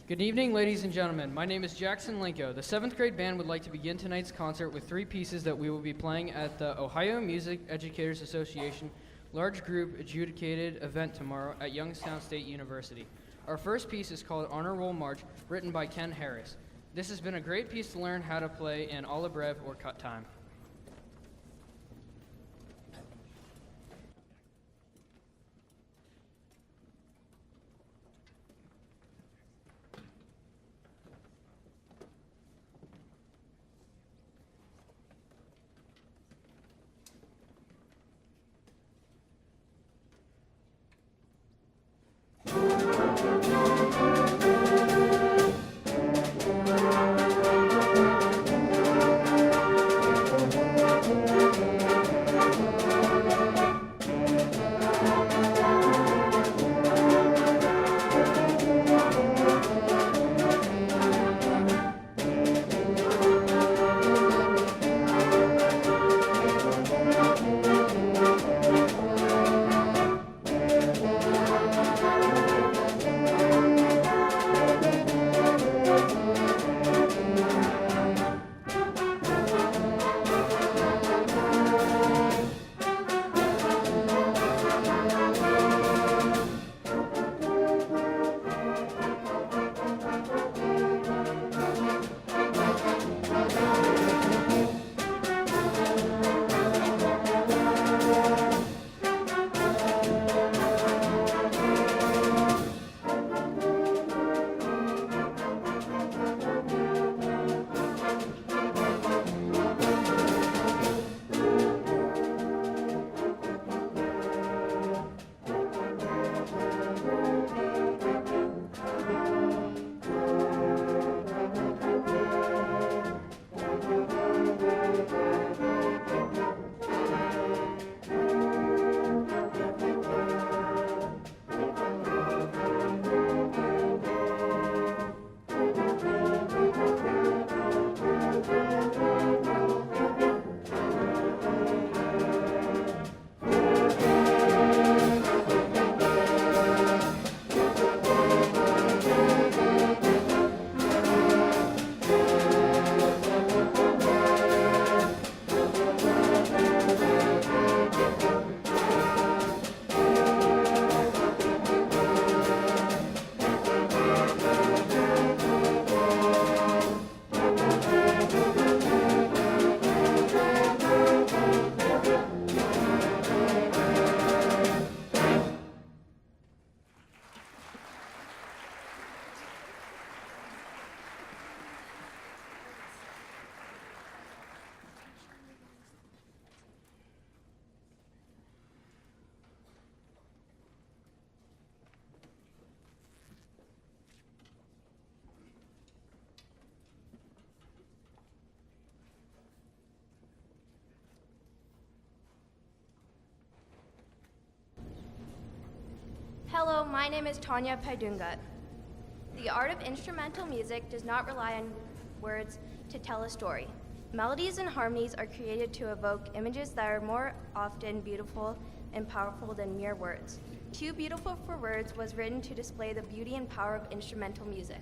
Good evening, ladies and gentlemen. My name is Jackson Linko. The 7th grade band would like to begin tonight's concert with 3 pieces that we will be playing at the Ohio Music Educators Association large group adjudicated event tomorrow at Youngstown State University. Our first piece is called Honor Roll March, written by Ken Harris. This has been a great piece to learn how to play in a la breve or cut time. Hello, my name is Tanya Paidungat. The art of instrumental music does not rely on words to tell a story. Melodies and harmonies are created to evoke images that are more often beautiful and powerful than mere words. Too Beautiful for Words was written to display the beauty and power of instrumental music.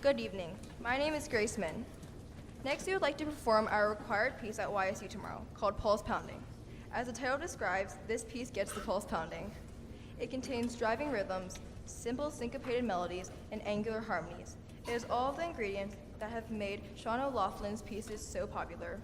Good evening. My name is Grace Min. Next, we would like to perform our required piece at YSU tomorrow, called Pulse Pounding. As the title describes, this piece gets the pulse pounding. It contains driving rhythms, simple syncopated melodies, and angular harmonies. It is all of the ingredients that have made Sean O'Loughlin's pieces so popular.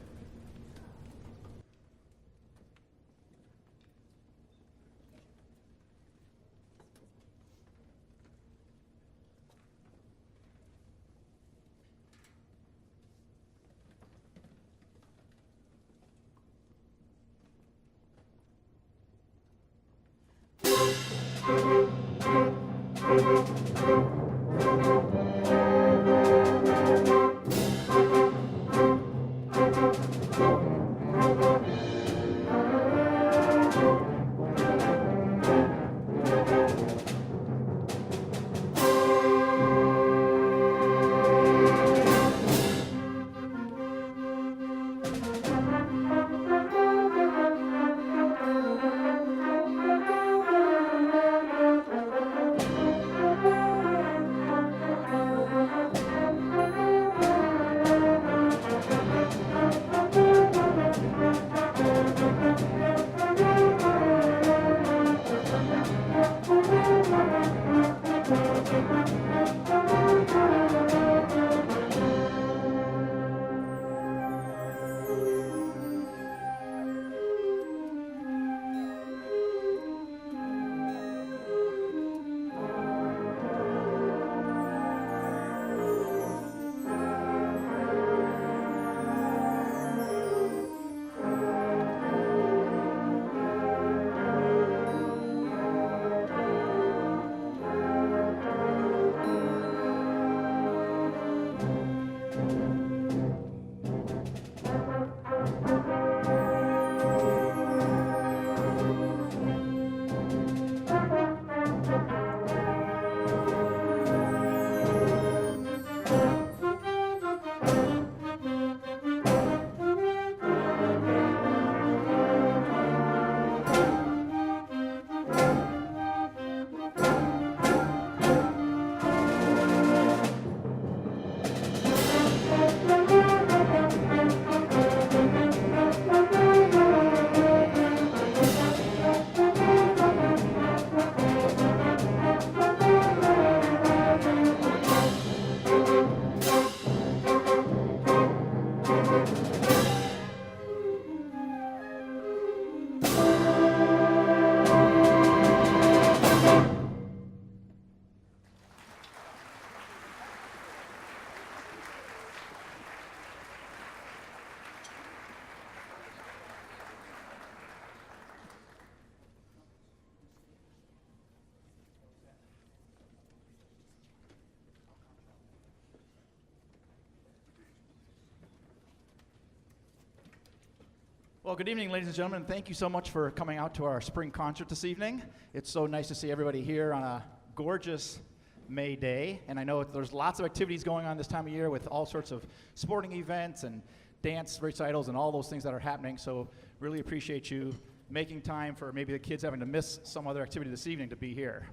Well, good evening, ladies and gentlemen. Thank you so much for coming out to our spring concert this evening. It's so nice to see everybody here on a gorgeous May day. And I know there's lots of activities going on this time of year with all sorts of sporting events and dance recitals and all those things that are happening. So really appreciate you making time for maybe the kids having to miss some other activity this evening to be here.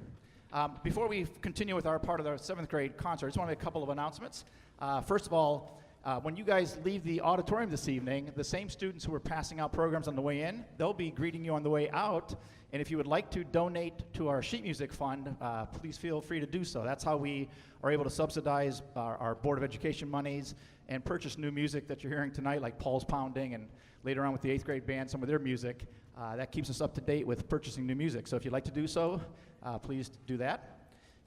Before we continue with our part of the 7th grade concert, I just want to make a couple of announcements. First of all, when you guys leave the auditorium this evening, the same students who are passing out programs on the way in, they'll be greeting you on the way out. And if you would like to donate to our sheet music fund, please feel free to do so. That's how we are able to subsidize our Board of Education monies and purchase new music that you're hearing tonight, like Pulse Pounding, and later on with the 8th grade band, some of their music. That keeps us up to date with purchasing new music. So if you'd like to do so, please do that.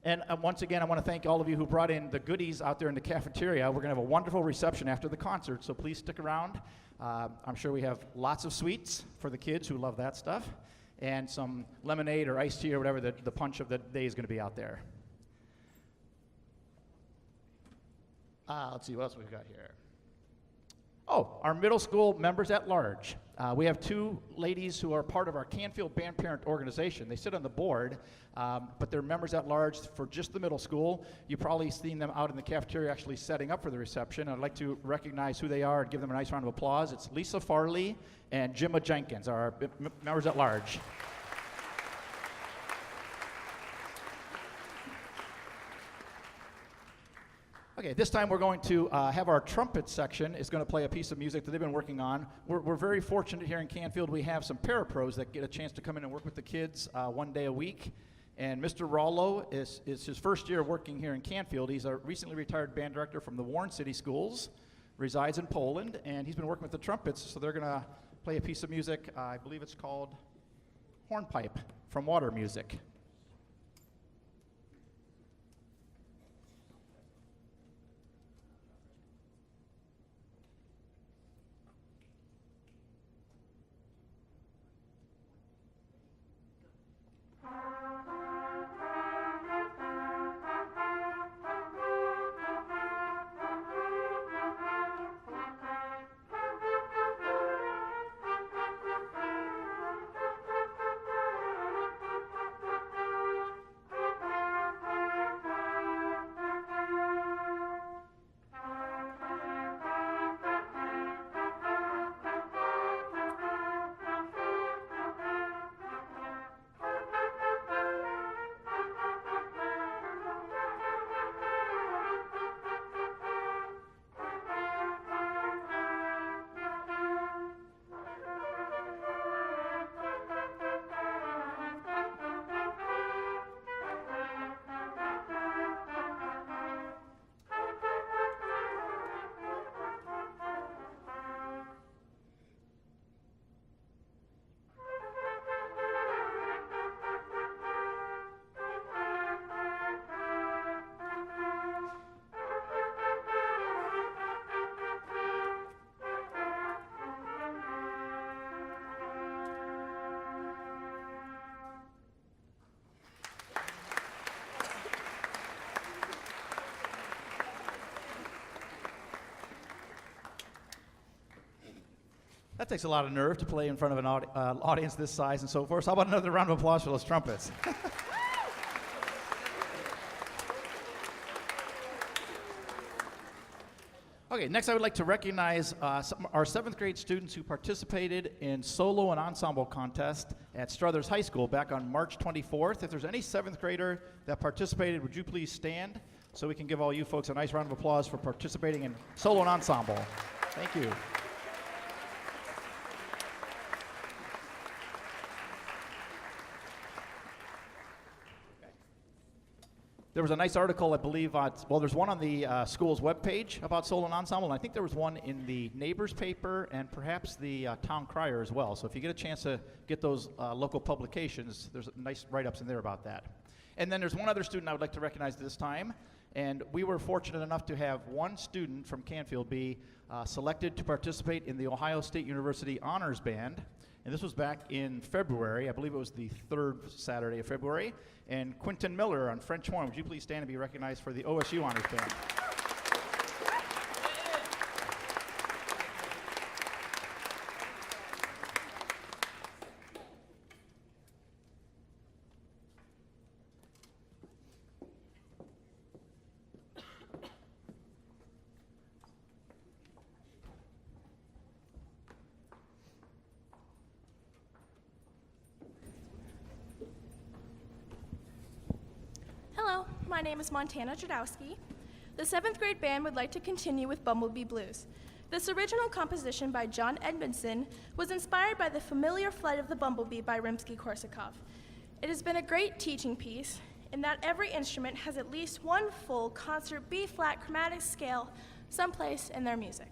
And once again, I want to thank all of you who brought in the goodies out there in the cafeteria. We're going to have a wonderful reception after the concert, so please stick around. I'm sure we have lots of sweets for the kids who love that stuff, and some lemonade or iced tea or whatever the punch of the day is going to be out there. Let's see what else we've got here. Oh, our middle school members at large. We have two ladies who are part of our Canfield Band Parent Organization. They sit on the board, but they're members at large for just the middle school. You've probably seen them out in the cafeteria actually setting up for the reception. I'd like to recognize who they are and give them a nice round of applause. It's Lisa Farley and Jimma Jenkins, our members at large. Okay, this time we're going to have our trumpet section is going to play a piece of music that they've been working on. We're very fortunate here in Canfield. We have some parapros that get a chance to come in and work with the kids 1 day a week. And Mr. Rollo is his first year working here in Canfield. He's a recently retired band director from the Warren City Schools, resides in Poland, and he's been working with the trumpets. So they're going to play a piece of music. I believe it's called Hornpipe from Water Music. That takes a lot of nerve to play in front of an audience this size and so forth. So how about another round of applause for those trumpets? Okay, next I would like to recognize our 7th grade students who participated in solo and ensemble contest at Struthers High School back on March 24th. If there's any 7th grader that participated, would you please stand so we can give all you folks a nice round of applause for participating in solo and ensemble. Thank you. There was a nice article, I believe, there's one on the school's webpage about solo and ensemble, and I think there was one in the Neighbors paper and perhaps the Town Crier as well. So if you get a chance to get those local publications, there's nice write-ups in there about that. And then there's one other student I would like to recognize this time, and we were fortunate enough to have one student from Canfield be selected to participate in the Ohio State University Honors Band. And this was back in February. I believe it was the 3rd Saturday of February. And Quentin Miller on French horn, would you please stand and be recognized for the OSU Honors Band? Hello, my name is Montana Jadowski. The 7th grade band would like to continue with Bumblebee Blues. This original composition by John Edmondson was inspired by the familiar flight of the bumblebee by Rimsky-Korsakov. It has been a great teaching piece in that every instrument has at least one full concert B-flat chromatic scale someplace in their music.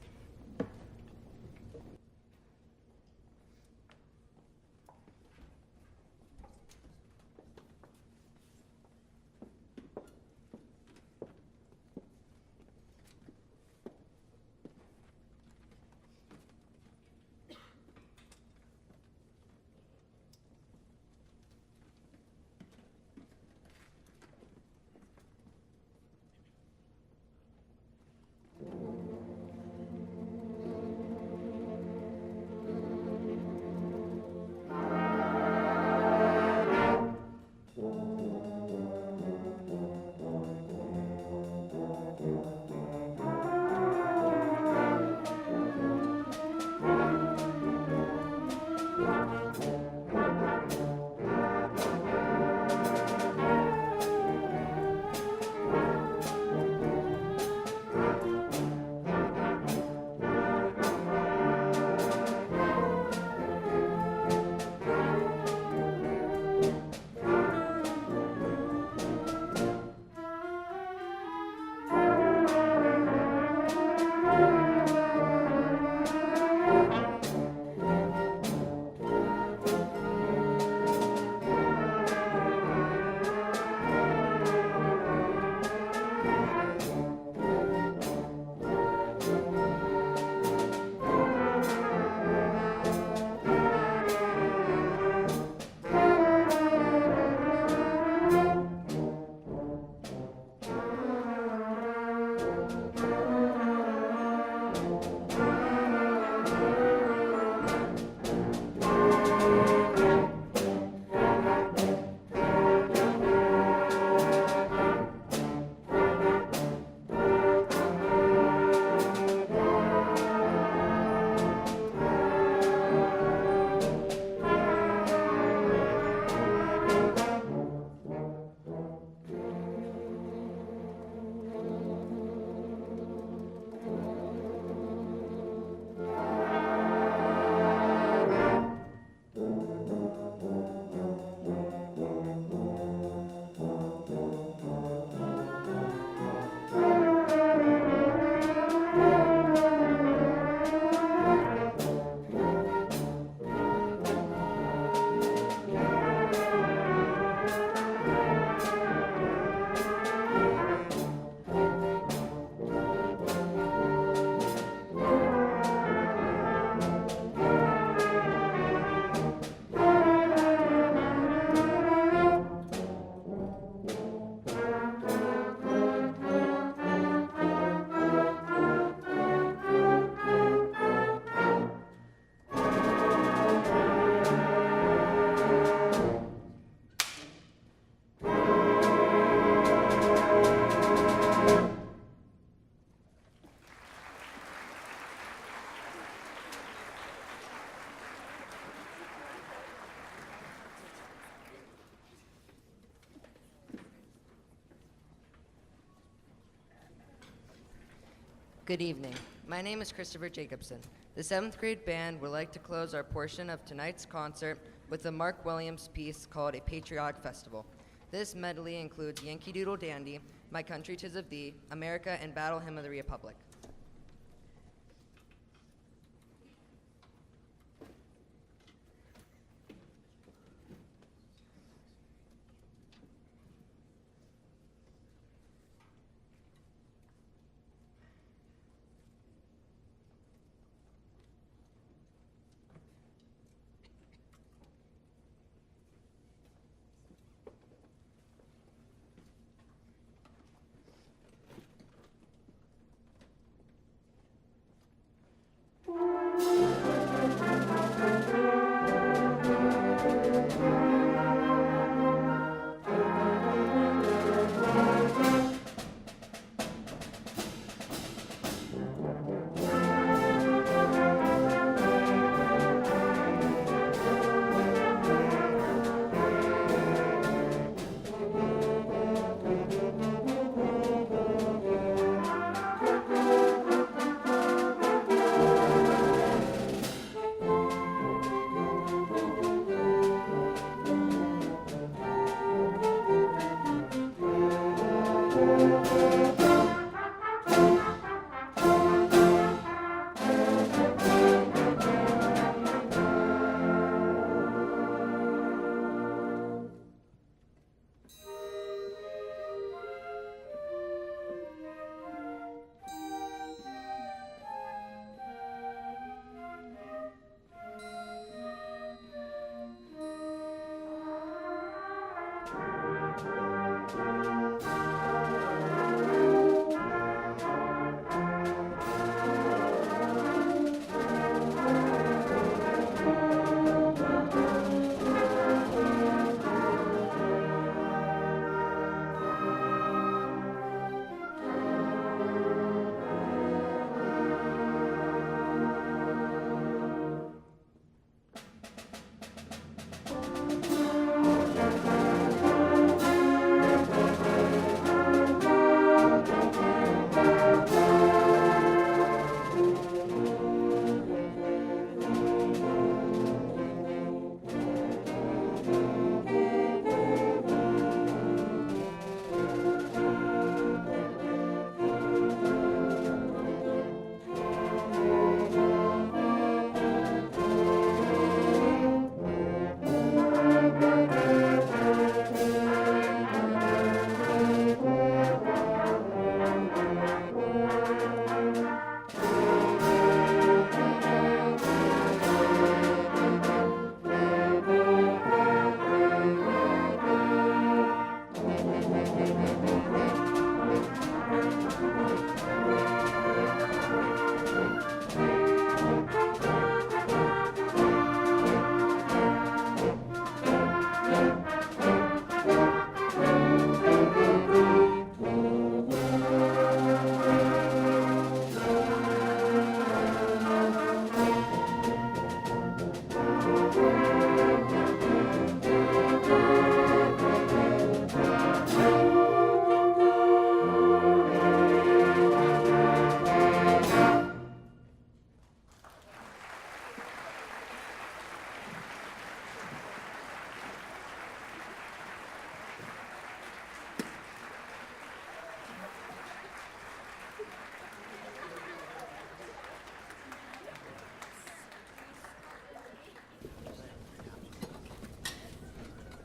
Good evening. My name is Christopher Jacobson. The 7th grade band would like to close our portion of tonight's concert with a Mark Williams piece called A Patriotic Festival. This medley includes Yankee Doodle Dandy, My Country 'Tis of Thee, America, and Battle Hymn of the Republic.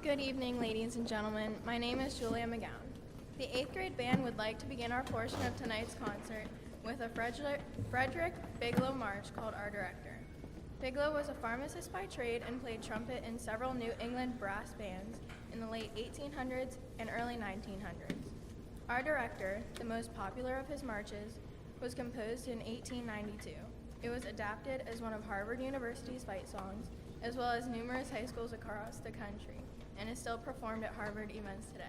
Good evening, ladies and gentlemen. My name is Julia McGowan. The 8th grade band would like to begin our portion of tonight's concert with a Frederick Bigelow march called Our Director. Bigelow was a pharmacist by trade and played trumpet in several New England brass bands in the late 1800s and early 1900s. Our Director, the most popular of his marches, was composed in 1892. It was adapted as one of Harvard University's fight songs, as well as numerous high schools across the country, and is still performed at Harvard events today.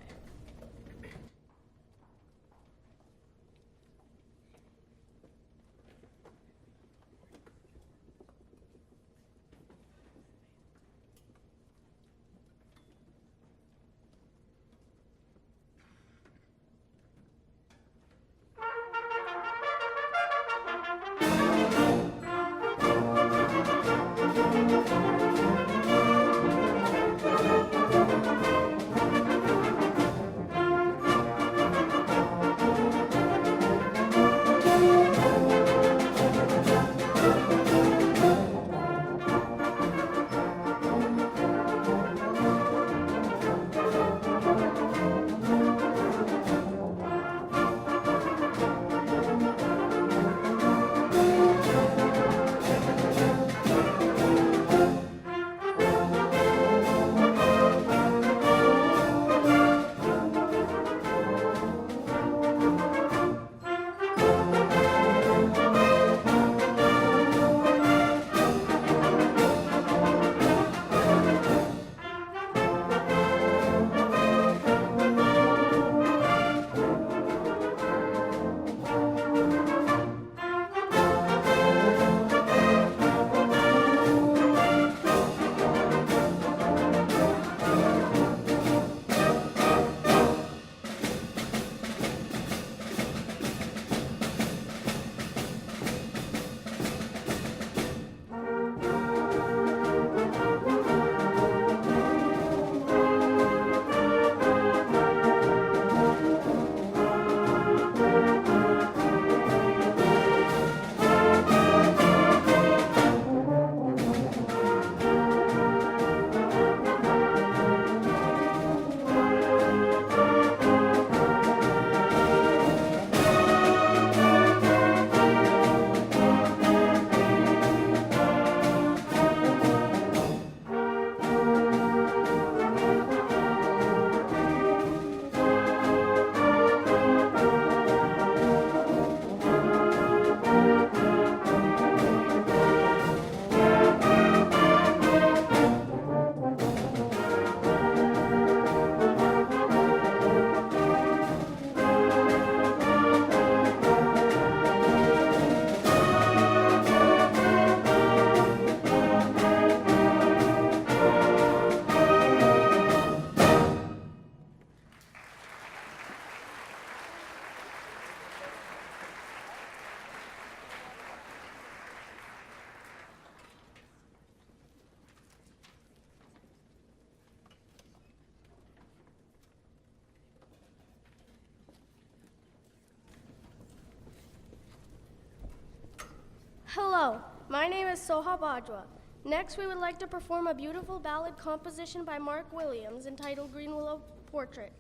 Hello, my name is Soha Bajwa. Next, we would like to perform a beautiful ballad composition by Mark Williams entitled Green Willow Portrait.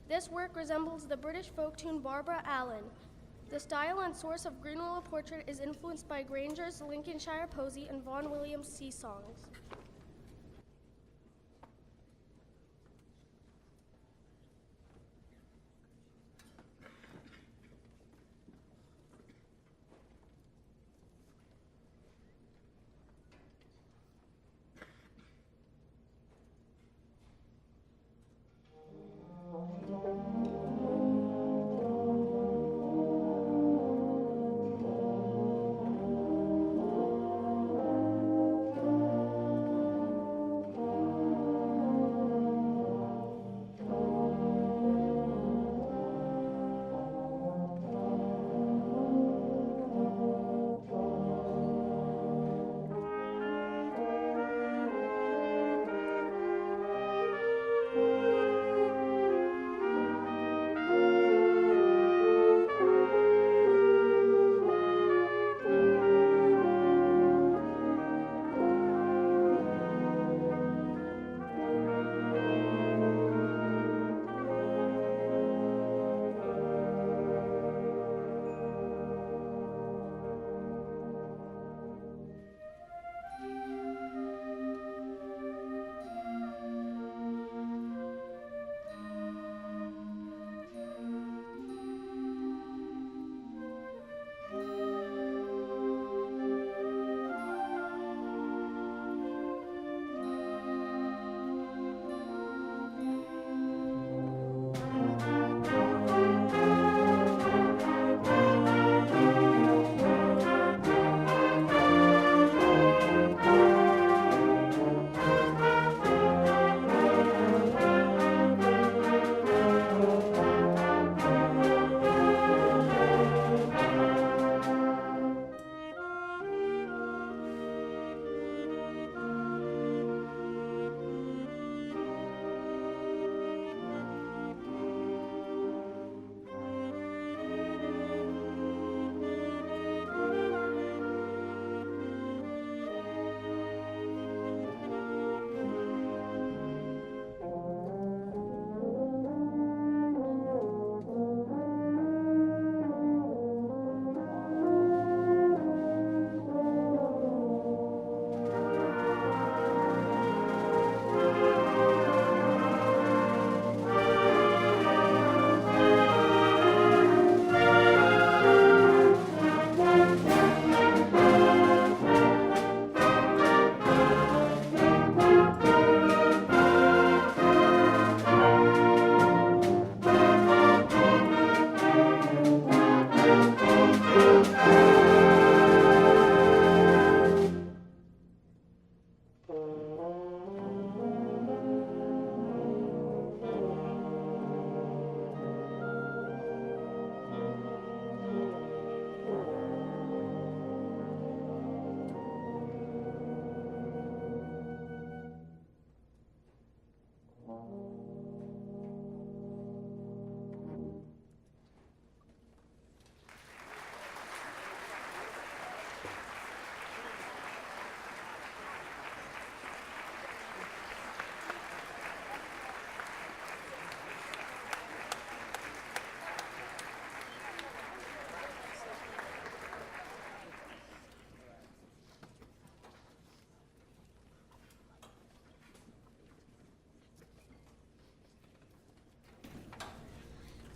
This work resembles the British folk tune Barbara Allen. The style and source of Green Willow Portrait is influenced by Granger's Lincolnshire Posy and Vaughan Williams' sea songs.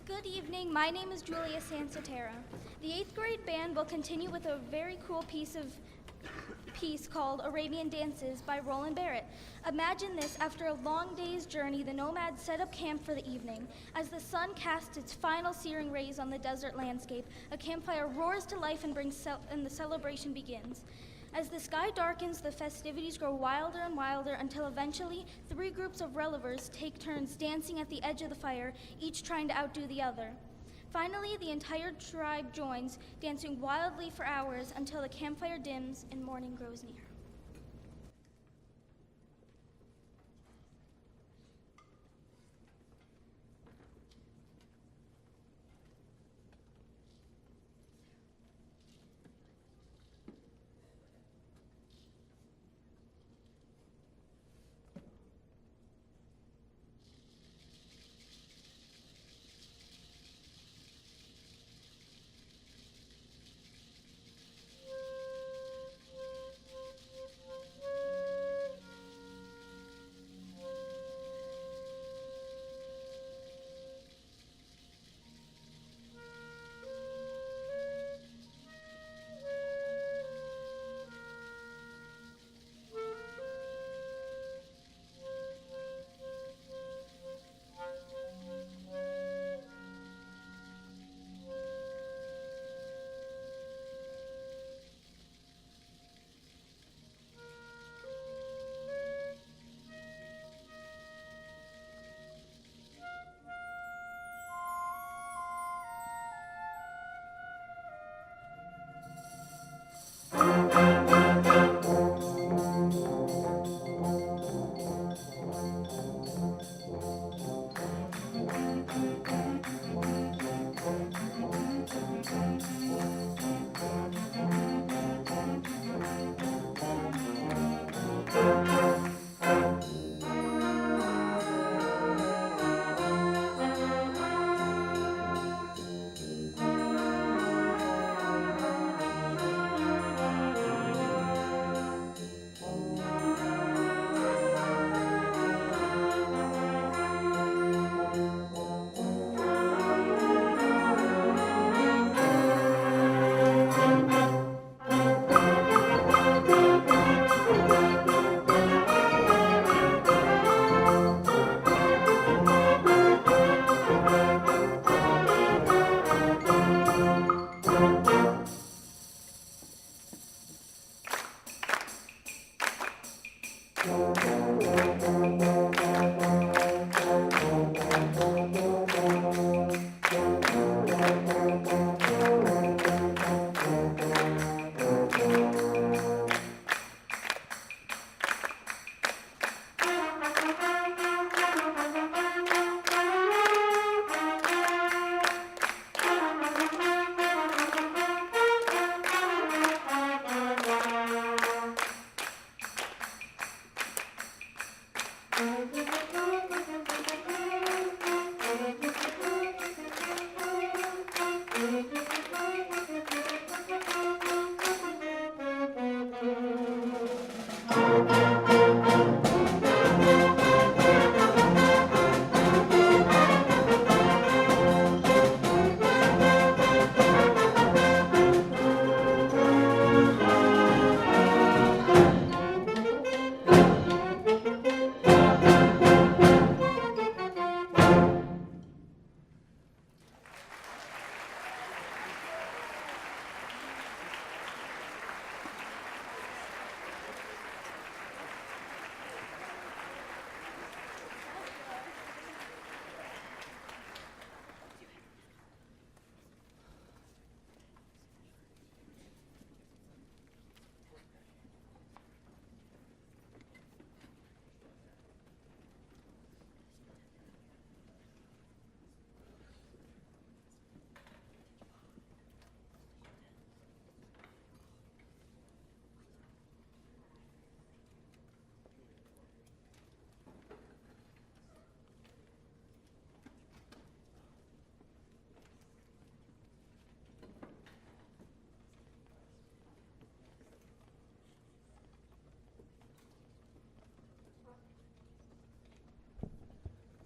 Good evening, my name is Julia Sansatera. The 8th grade band will continue with a very cool piece called Arabian Dances by Roland Barrett. Imagine this, after a long day's journey, the nomads set up camp for the evening. As the sun casts its final searing rays on the desert landscape, a campfire roars to life and the celebration begins. As the sky darkens, the festivities grow wilder and wilder until eventually 3 groups of revelers take turns dancing at the edge of the fire, each trying to outdo the other. Finally, the entire tribe joins, dancing wildly for hours until the campfire dims and morning grows near.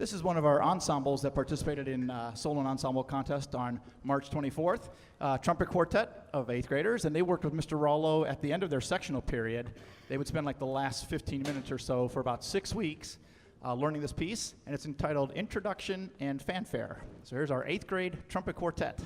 This is one of our ensembles that participated in Solo and Ensemble Contest on March 24th. Trumpet quartet of 8th graders, and they worked with Mr. Rollo at the end of their sectional period. They would spend like the last 15 minutes or so for about 6 weeks learning this piece, and it's entitled Introduction and Fanfare. So here's our 8th grade trumpet quartet.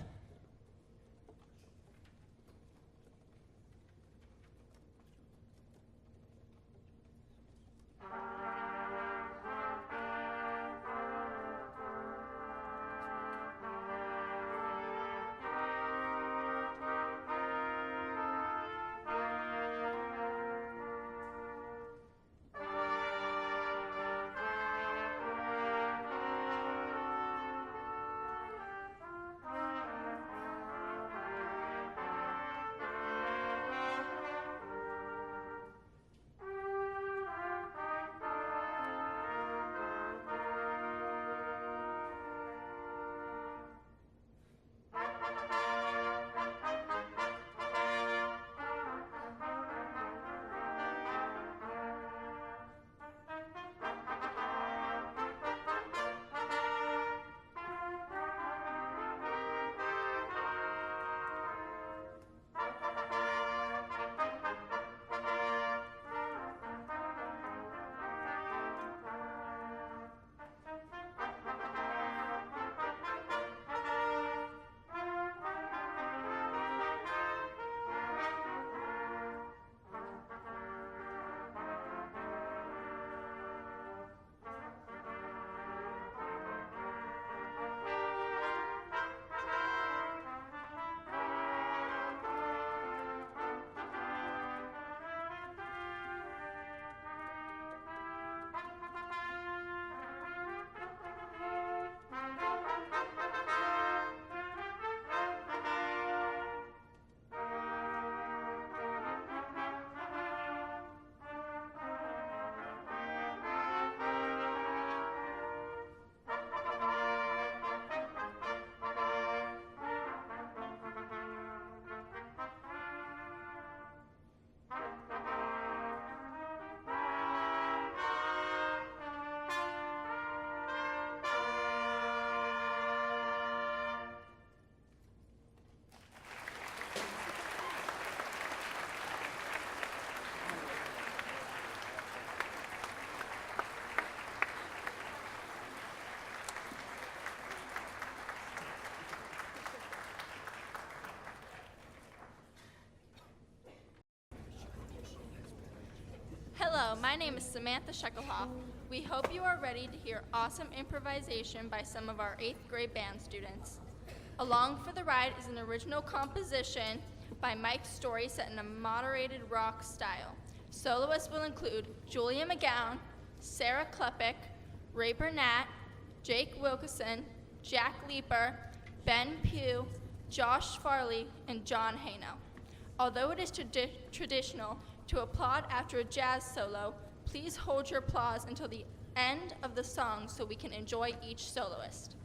Hello, my name is Samantha Shekelhoff. We hope you are ready to hear awesome improvisation by some of our 8th grade band students. Along for the Ride is an original composition by Mike Story set in a moderated rock style. Soloists will include Julia McGowan, Sarah Klepek, Ray Burnett, Jake Wilkeson, Jack Leeper, Ben Pugh, Josh Farley, and John Hano. Although it is traditional to applaud after a jazz solo, please hold your applause until the end of the song so we can enjoy each soloist.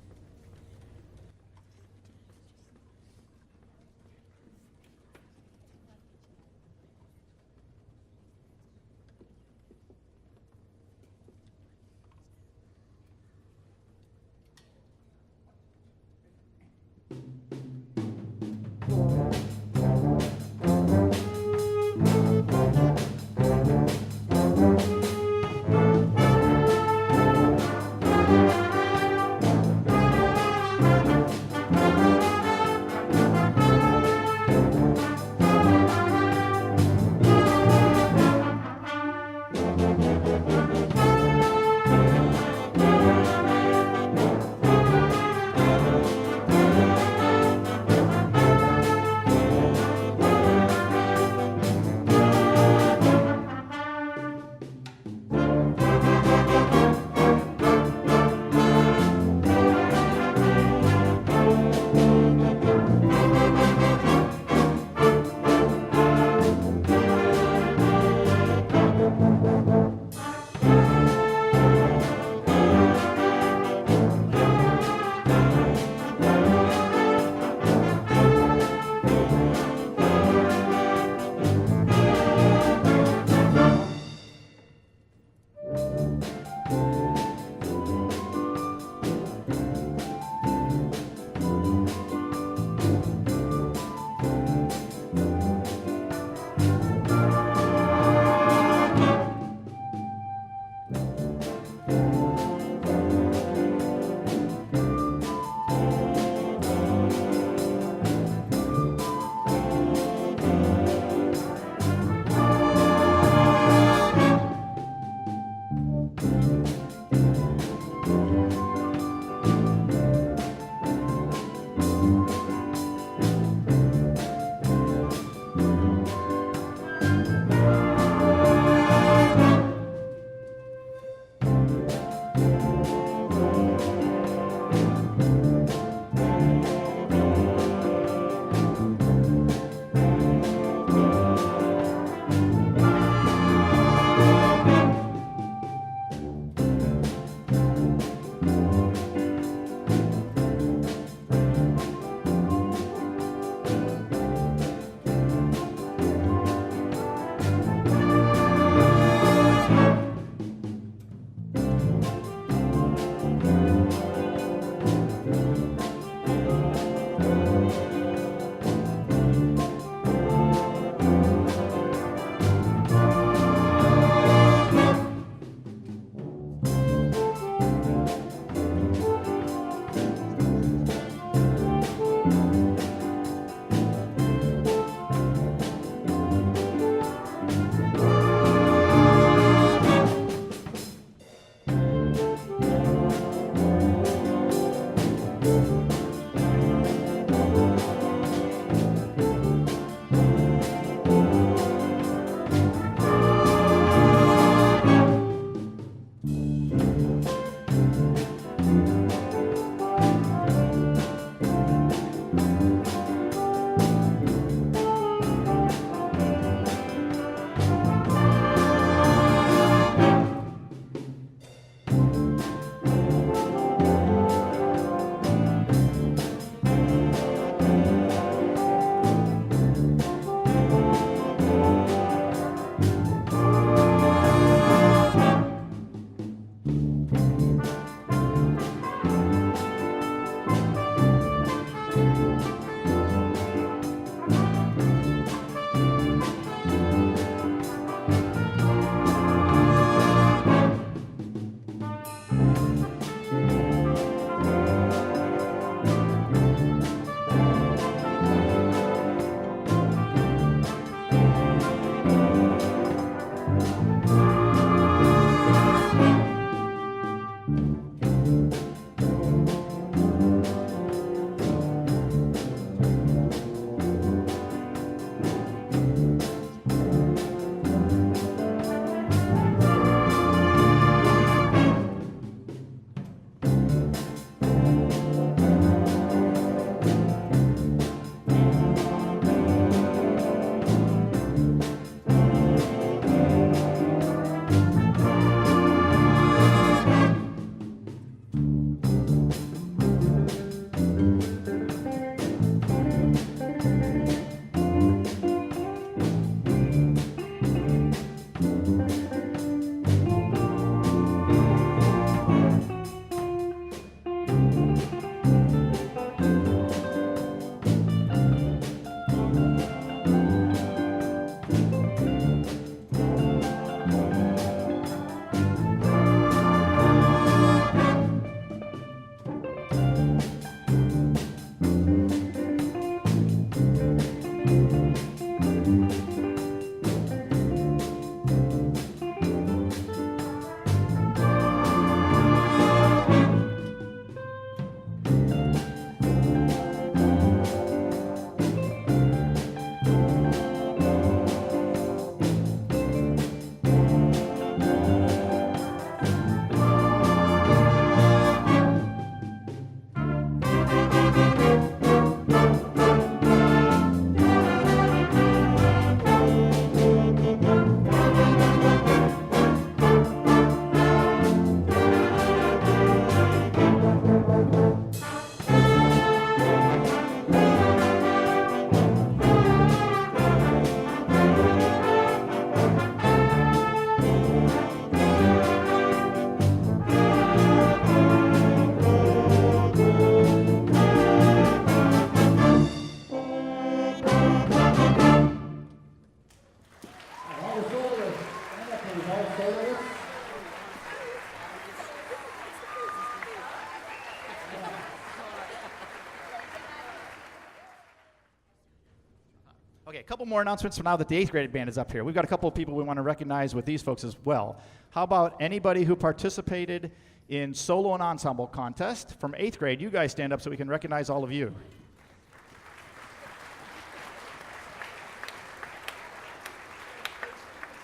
Okay, a couple more announcements for now that the 8th grade band is up here. We've got a couple of people we want to recognize with these folks as well. How about anybody who participated in solo and ensemble contest from 8th grade? You guys stand up so we can recognize all of you.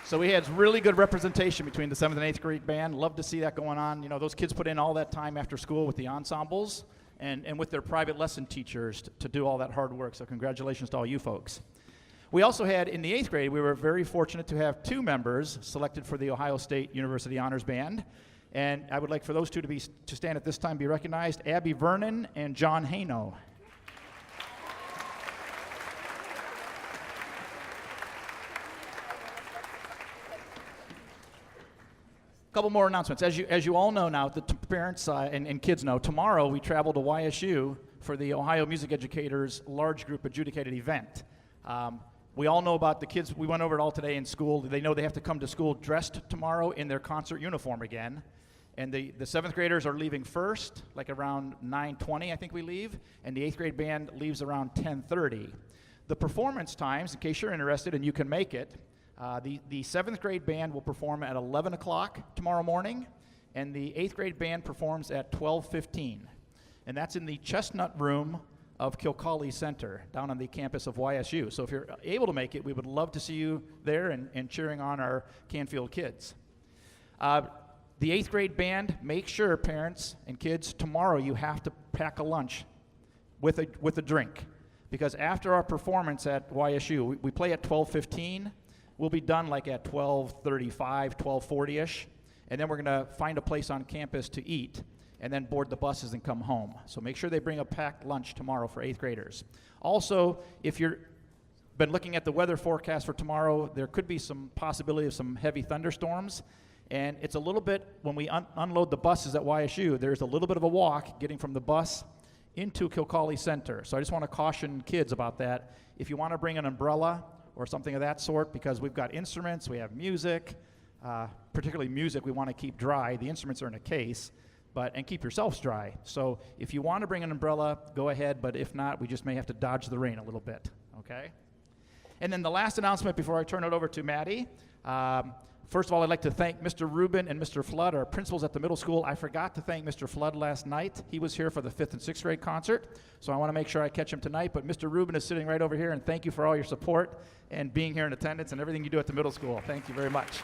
So we had really good representation between the 7th and 8th grade band. Love to see that going on. You know, those kids put in all that time after school with the ensembles and with their private lesson teachers to do all that hard work. So congratulations to all you folks. We also had, in the 8th grade, we were very fortunate to have 2 members selected for the Ohio State University Honors Band. And I would like for those 2 to stand at this time, be recognized, Abby Vernon and John Haino. Couple more announcements. As you all know now, the parents and kids know, tomorrow we travel to YSU for the Ohio Music Educators large group adjudicated event. We all know about the kids. We went over it all today in school. They know they have to come to school dressed tomorrow in their concert uniform again. And the 7th graders are leaving first, like around 9:20, I think we leave. And the 8th grade band leaves around 10:30. The performance times, in case you're interested and you can make it, the 7th grade band will perform at 11 o'clock tomorrow morning, and the 8th grade band performs at 12:15. And that's in the Chestnut Room of Kilcawley Center down on the campus of YSU. So if you're able to make it, we would love to see you there and cheering on our Canfield kids. The 8th grade band, make sure, parents and kids, tomorrow you have to pack a lunch with a drink. Because after our performance at YSU, we play at 12:15. We'll be done like at 12:35, 12:40-ish, and then we're going to find a place on campus to eat and then board the buses and come home. So make sure they bring a packed lunch tomorrow for 8th graders. Also, if you've been looking at the weather forecast for tomorrow, there could be some possibility of some heavy thunderstorms, and it's a little bit, when we unload the buses at YSU, there's a little bit of a walk getting from the bus into Kilcawley Center. So I just want to caution kids about that. If you want to bring an umbrella or something of that sort, because we've got instruments, we have music, particularly music we want to keep dry. The instruments are in a case, and keep yourselves dry. So if you want to bring an umbrella, go ahead, but if not, we just may have to dodge the rain a little bit, okay? And then the last announcement before I turn it over to Maddie. First of all, I'd like to thank Mr. Rubin and Mr. Flood, our principals at the middle school. I forgot to thank Mr. Flood last night. He was here for the 5th and 6th grade concert, so I want to make sure I catch him tonight. But Mr. Rubin is sitting right over here, and thank you for all your support and being here in attendance and everything you do at the middle school. Thank you very much.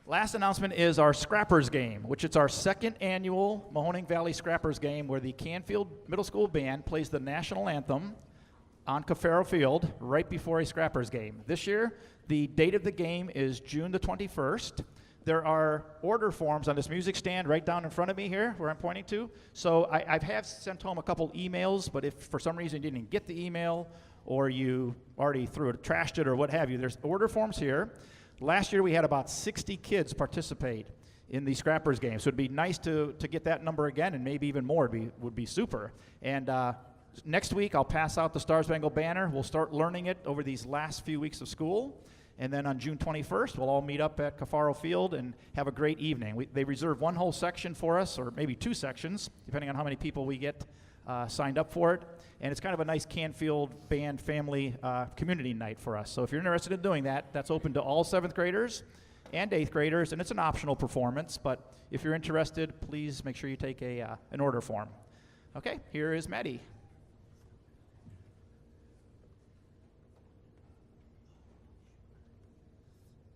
Last announcement is our Scrappers game, which is our 2nd annual Mahoning Valley Scrappers game, where the Canfield Middle School Band plays the national anthem on Cafaro Field right before a Scrappers game. This year, the date of the game is June the 21st. There are order forms on this music stand right down in front of me here, where I'm pointing to. So I have sent home a couple emails, but if for some reason you didn't get the email or you already trashed it or what have you, there's order forms here. Last year we had about 60 kids participate in the Scrappers game, so it'd be nice to get that number again, and maybe even more would be super. And next week I'll pass out the Star Spangled Banner. We'll start learning it over these last few weeks of school, and then on June 21st we'll all meet up at Cafaro Field and have a great evening. They reserve one whole section for us, or maybe 2 sections, depending on how many people we get signed up for it. And it's kind of a nice Canfield band family community night for us. So if you're interested in doing that, that's open to all 7th graders and 8th graders, and it's an optional performance, but if you're interested, please make sure you take an order form. Okay, here is Maddie.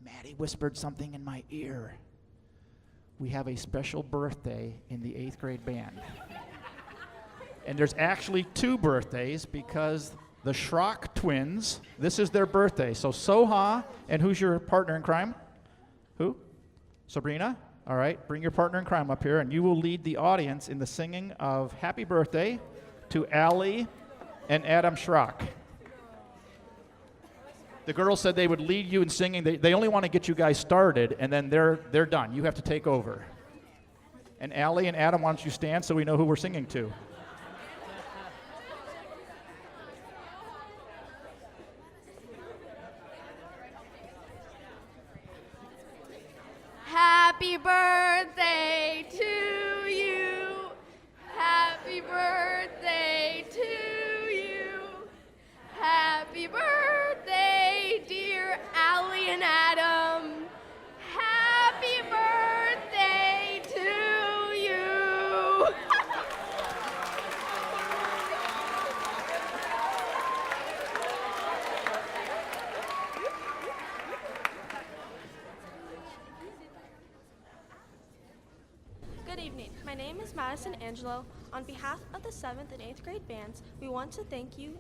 Maddie whispered something in my ear. We have a special birthday in the 8th grade band. And there's actually 2 birthdays because the Schrock twins, this is their birthday. So Soha, and who's your partner in crime? Who? Sabrina? All right, bring your partner in crime up here, and you will lead the audience in the singing of Happy Birthday to Allie and Adam Schrock. The girls said they would lead you in singing. They only want to get you guys started, and then they're done. You have to take over. And Allie and Adam, why don't you stand so we know who we're singing to? Happy birthday to you. Happy birthday evening. My name is Madison Angelo. On behalf of the 7th and 8th grade bands, we want to thank you,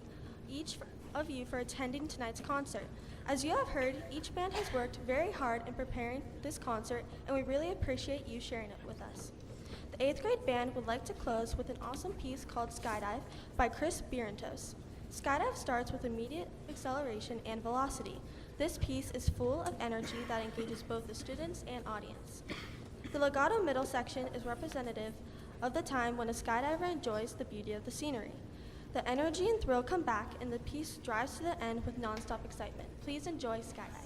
of you for attending tonight's concert. As you have heard, each band has worked very hard in preparing this concert, and we really appreciate you sharing it with us. The 8th grade band would like to close with an awesome piece called Skydive by Chris Birantos. Skydive starts with immediate acceleration and velocity. This piece is full of energy that engages both the students and audience. The legato middle section is representative of the time when a skydiver enjoys the beauty of the scenery. The energy and thrill come back, and the piece drives to the end with nonstop excitement. Please enjoy Skydive.